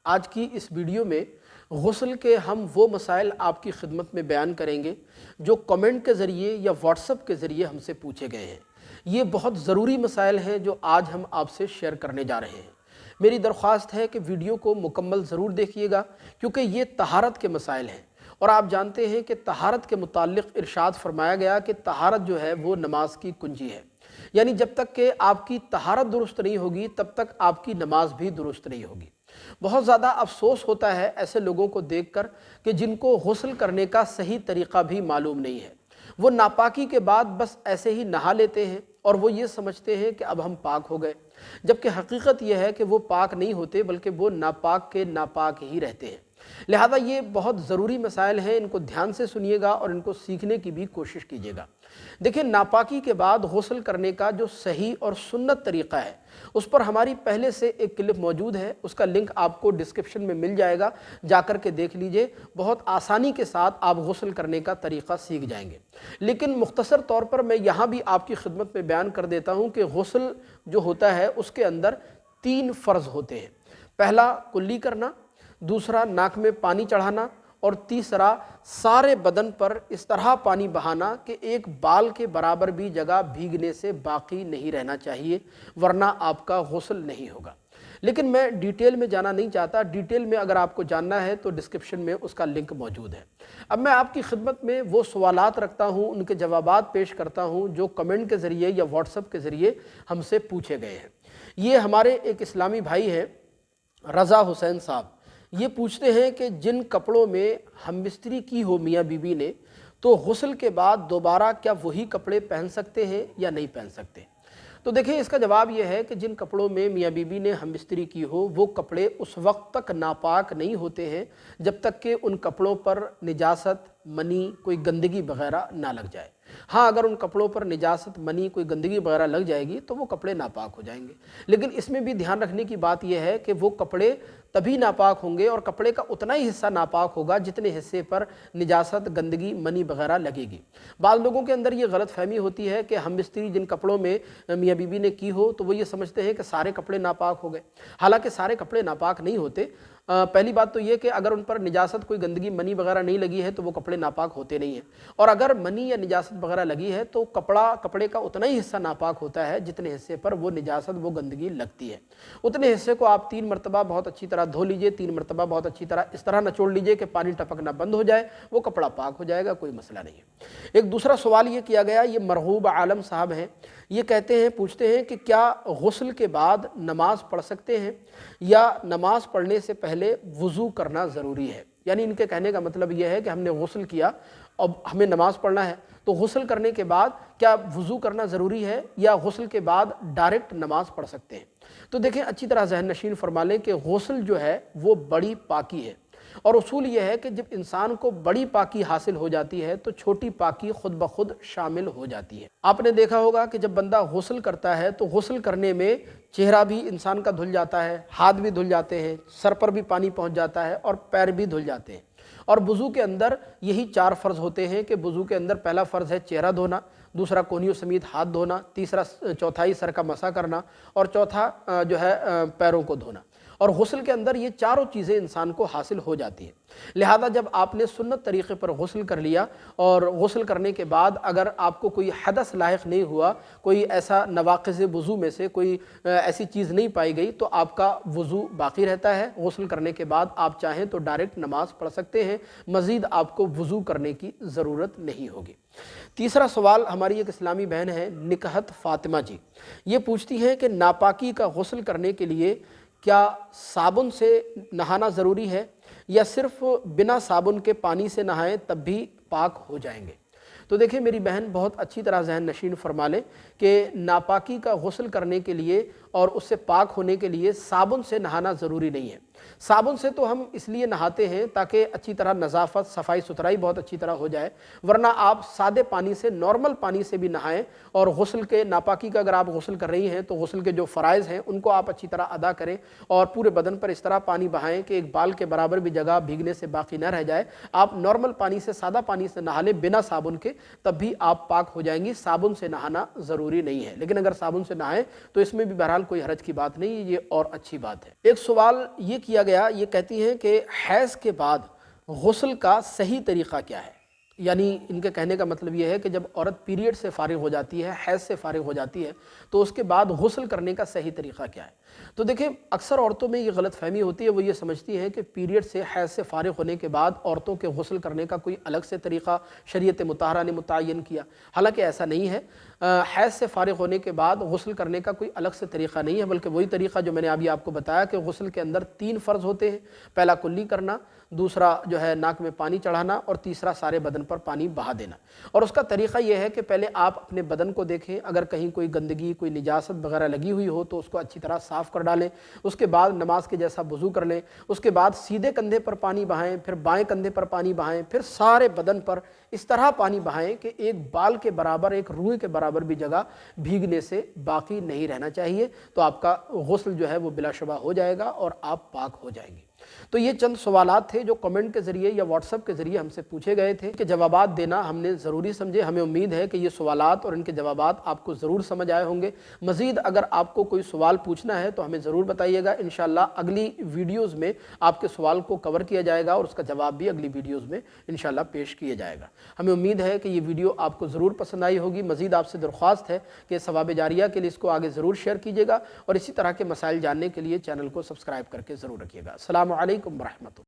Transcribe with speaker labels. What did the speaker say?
Speaker 1: آج کی اس ویڈیو میں غسل کے ہم وہ مسائل آپ کی خدمت میں بیان کریں گے جو کمنٹ کے ذریعے یا واٹس ایپ کے ذریعے ہم سے پوچھے گئے ہیں۔ یہ بہت ضروری مسائل ہیں جو آج ہم آپ سے شیئر کرنے جا رہے ہیں۔ میری درخواست ہے کہ ویڈیو کو مکمل ضرور دیکھیے گا کیونکہ یہ طہارت کے مسائل ہیں، اور آپ جانتے ہیں کہ طہارت کے متعلق ارشاد فرمایا گیا کہ طہارت جو ہے وہ نماز کی کنجی ہے، یعنی جب تک کہ آپ کی طہارت درست نہیں ہوگی تب تک آپ کی نماز بھی درست نہیں ہوگی۔ بہت زیادہ افسوس ہوتا ہے ایسے لوگوں کو دیکھ کر کہ جن کو غسل کرنے کا صحیح طریقہ بھی معلوم نہیں ہے۔ وہ ناپاکی کے بعد بس ایسے ہی نہا لیتے ہیں اور وہ یہ سمجھتے ہیں کہ اب ہم پاک ہو گئے، جبکہ حقیقت یہ ہے کہ وہ پاک نہیں ہوتے بلکہ وہ ناپاک کے ناپاک ہی رہتے ہیں۔ لہذا یہ بہت ضروری مسائل ہیں، ان کو دھیان سے سنیے گا اور ان کو سیکھنے کی بھی کوشش کیجیے گا۔ دیکھیں، ناپاکی کے بعد غسل کرنے کا جو صحیح اور سنت طریقہ ہے اس پر ہماری پہلے سے ایک کلپ موجود ہے، اس کا لنک آپ کو ڈسکرپشن میں مل جائے گا، جا کر کے دیکھ لیجئے۔ بہت آسانی کے ساتھ آپ غسل کرنے کا طریقہ سیکھ جائیں گے۔ لیکن مختصر طور پر میں یہاں بھی آپ کی خدمت میں بیان کر دیتا ہوں کہ غسل جو ہوتا ہے اس کے اندر 3 فرض ہوتے ہیں۔ پہلا کلی کرنا، دوسرا ناک میں پانی چڑھانا، اور تیسرا سارے بدن پر اس طرح پانی بہانا کہ ایک بال کے برابر بھی جگہ بھیگنے سے باقی نہیں رہنا چاہیے، ورنہ آپ کا غسل نہیں ہوگا۔ لیکن میں ڈیٹیل میں جانا نہیں چاہتا، ڈیٹیل میں اگر آپ کو جاننا ہے تو ڈسکرپشن میں اس کا لنک موجود ہے۔ اب میں آپ کی خدمت میں وہ سوالات رکھتا ہوں، ان کے جوابات پیش کرتا ہوں جو کمنٹ کے ذریعے یا واٹس ایپ کے ذریعے ہم سے پوچھے گئے ہیں۔ یہ ہمارے ایک اسلامی بھائی ہیں رضا حسین صاحب، یہ پوچھتے ہیں کہ جن کپڑوں میں ہم مستری کی ہو میاں بیوی نے تو غسل کے بعد دوبارہ کیا وہی کپڑے پہن سکتے ہیں یا نہیں پہن سکتے؟ تو دیکھیں، اس کا جواب یہ ہے کہ جن کپڑوں میں میاں بیوی نے ہم مستری کی ہو وہ کپڑے اس وقت تک ناپاک نہیں ہوتے ہیں جب تک کہ ان کپڑوں پر نجاست، منی، کوئی گندگی وغیرہ نہ لگ جائے۔ ہاں، اگر ان کپڑوں پر نجاست، منی، کوئی گندگی وغیرہ لگ جائے گی تو وہ کپڑے ناپاک ہو جائیں گے۔ لیکن اس میں بھی دھیان رکھنے کی بات یہ ہے کہ وہ کپڑے تبھی ناپاک ہوں گے اور کپڑے کا اتنا ہی حصہ ناپاک ہوگا جتنے حصے پر نجاست، گندگی، منی وغیرہ لگے گی۔ بعض لوگوں کے اندر یہ غلط فہمی ہوتی ہے کہ ہم مستری جن کپڑوں میں میاں بیوی نے کی ہو تو وہ یہ سمجھتے ہیں کہ سارے کپڑے ناپاک ہو گئے، حالانکہ سارے کپڑے ناپاک نہیں ہوتے۔ پہلی بات تو یہ کہ اگر ان پر نجاست، کوئی گندگی، منی وغیرہ نہیں لگی ہے تو وہ کپڑے ناپاک ہوتے نہیں ہیں، اور اگر منی یا نجاست وغیرہ لگی ہے تو کپڑے کا اتنا ہی حصہ ناپاک ہوتا ہے جتنے حصے پر وہ نجاست، وہ گندگی لگتی ہے۔ اتنے حصے کو آپ 3 مرتبہ بہت اچھی طرح دھو لیجئے، 3 مرتبہ بہت اچھی طرح اس طرح نچوڑ لیجئے کہ پانی ٹپکنا بند ہو جائے، وہ کپڑا پاک ہو جائے گا، کوئی مسئلہ نہیں ہے۔ ایک دوسرا سوال یہ کیا گیا، یہ مرغوب عالم صاحب ہیں، یہ کہتے ہیں، پوچھتے ہیں کہ کیا غسل کے بعد نماز پڑھ سکتے ہیں یا نماز پڑھنے سے پہلے وضو کرنا ضروری ہے؟ یعنی ان کے کہنے کا مطلب یہ ہے کہ ہم نے غسل کیا، اب ہمیں نماز پڑھنا ہے، تو غسل کرنے کے بعد کیا وضو کرنا ضروری ہے یا غسل کے بعد ڈائریکٹ نماز پڑھ سکتے ہیں؟ تو دیکھیں، اچھی طرح ذہن نشین فرما لیں کہ غسل جو ہے وہ بڑی پاکی ہے، اور اصول یہ ہے کہ جب انسان کو بڑی پاکی حاصل ہو جاتی ہے تو چھوٹی پاکی خود بخود شامل ہو جاتی ہے۔ آپ نے دیکھا ہوگا کہ جب بندہ غسل کرتا ہے تو غسل کرنے میں چہرہ بھی انسان کا دھل جاتا ہے، ہاتھ بھی دھل جاتے ہیں، سر پر بھی پانی پہنچ جاتا ہے اور پیر بھی دھل جاتے ہیں۔ اور وضو کے اندر یہی 4 فرض ہوتے ہیں کہ وضو کے اندر پہلا فرض ہے چہرہ دھونا، دوسرا کونیوں سمیت ہاتھ دھونا، تیسرا چوتھائی سر کا مسح کرنا، اور چوتھا جو ہے پیروں کو دھونا۔ اور غسل کے اندر یہ چاروں چیزیں انسان کو حاصل ہو جاتی ہیں۔ لہذا جب آپ نے سنت طریقے پر غسل کر لیا اور غسل کرنے کے بعد اگر آپ کو کوئی حدث لاحق نہیں ہوا، کوئی ایسا نواقض وضو میں سے کوئی ایسی چیز نہیں پائی گئی، تو آپ کا وضو باقی رہتا ہے۔ غسل کرنے کے بعد آپ چاہیں تو ڈائریکٹ نماز پڑھ سکتے ہیں، مزید آپ کو وضو کرنے کی ضرورت نہیں ہوگی۔ تیسرا سوال ہماری ایک اسلامی بہن ہے نکہت فاطمہ جی، یہ پوچھتی ہیں کہ ناپاکی کا غسل کرنے کے لیے کیا صابن سے نہانا ضروری ہے یا صرف بنا صابن کے پانی سے نہائیں تب بھی پاک ہو جائیں گے؟ تو دیکھیں میری بہن، بہت اچھی طرح ذہن نشین فرما لیں کہ ناپاکی کا غسل کرنے کے لیے اور اس سے پاک ہونے کے لیے صابن سے نہانا ضروری نہیں ہے۔ صابن سے تو ہم اس لیے نہاتے ہیں تاکہ اچھی طرح نظافت، صفائی ستھرائی بہت اچھی طرح ہو جائے، ورنہ آپ سادے پانی سے، نارمل پانی سے بھی نہائیں، اور غسل کے ناپاکی کا اگر آپ غسل کر رہی ہیں تو غسل کے جو فرائض ہیں ان کو آپ اچھی طرح ادا کریں، اور پورے بدن پر اس طرح پانی بہائیں کہ ایک بال کے برابر بھی جگہ بھیگنے سے باقی نہ رہ جائے۔ آپ نارمل پانی سے، سادہ پانی سے نہا لیں بنا صابن کے، تب بھی آپ پاک ہو جائیں گی۔ صابن سے نہانا ضروری نہیں ہے، لیکن اگر صابن سے نہائیں تو اس میں بھی بہرحال کوئی حرج کی بات نہیں، یہ اور اچھی بات ہے۔ ایک سوال یہ کیا گیا، یہ کہتی ہیں کہ حیض کے بعد غسل کا صحیح طریقہ کیا ہے؟ یعنی ان کے کہنے کا مطلب یہ ہے کہ جب عورت پیریڈ سے فارغ ہو جاتی ہے، حیض سے فارغ ہو جاتی ہے، تو اس کے بعد غسل کرنے کا صحیح طریقہ کیا ہے؟ تو دیکھیں، اکثر عورتوں میں یہ غلط فہمی ہوتی ہے، وہ یہ سمجھتی ہیں کہ پیریڈ سے، حیض سے فارغ ہونے کے بعد عورتوں کے غسل کرنے کا کوئی الگ سے طریقہ شریعت مطہرہ نے متعین کیا، حالانکہ ایسا نہیں ہے۔ حیض سے فارغ ہونے کے بعد غسل کرنے کا کوئی الگ سے طریقہ نہیں ہے، بلکہ وہی طریقہ جو میں نے ابھی آپ کو بتایا کہ غسل کے اندر 3 فرض ہوتے ہیں، پہلا کلی کرنا، دوسرا جو ہے ناک میں پانی چڑھانا، اور تیسرا سارے بدن پر پانی بہا دینا۔ اور اس کا طریقہ یہ ہے کہ پہلے آپ اپنے بدن کو دیکھیں، اگر کہیں کوئی گندگی، کوئی نجاست وغیرہ لگی ہوئی ہو تو اس کو اچھی طرح صاف کر ڈالیں، اس کے بعد نماز کے جیسا وضو کر لیں، اس کے بعد سیدھے کندھے پر پانی بہائیں، پھر بائیں کندھے پر پانی بہائیں، پھر سارے بدن پر اس طرح پانی بہائیں کہ ایک بال کے برابر، ایک روئی کے برابر بھی جگہ بھیگنے سے باقی نہیں رہنا چاہیے، تو آپ کا غسل جو ہے وہ بلا شبہ ہو جائے گا اور آپ پاک ہو جائیں گے۔ تو یہ چند سوالات تھے جو کمنٹ کے ذریعے یا واٹس ایپ کے ذریعے ہم سے پوچھے گئے تھے، کہ جوابات دینا ہم نے ضروری سمجھے۔ ہمیں امید ہے کہ یہ سوالات اور ان کے جوابات آپ کو ضرور سمجھ آئے ہوں گے۔ مزید اگر آپ کو کوئی سوال پوچھنا ہے تو ہمیں ضرور بتائیے گا، انشاءاللہ اگلی ویڈیوز میں آپ کے سوال کو کور کیا جائے گا اور اس کا جواب بھی اگلی ویڈیوز میں انشاءاللہ پیش کیا جائے گا۔ ہمیں امید ہے کہ یہ ویڈیو آپ کو ضرور پسند آئی ہوگی۔ مزید آپ سے درخواست ہے کہ ثواب جاریہ کے لیے اس کو آگے ضرور شیئر کیجیے گا، اور اسی طرح کے مسائل جاننے کے لیے چینل کو سبسکرائب کر کے ضرور رکھیے گا۔ السلام علیکم ورحمۃ اللہ۔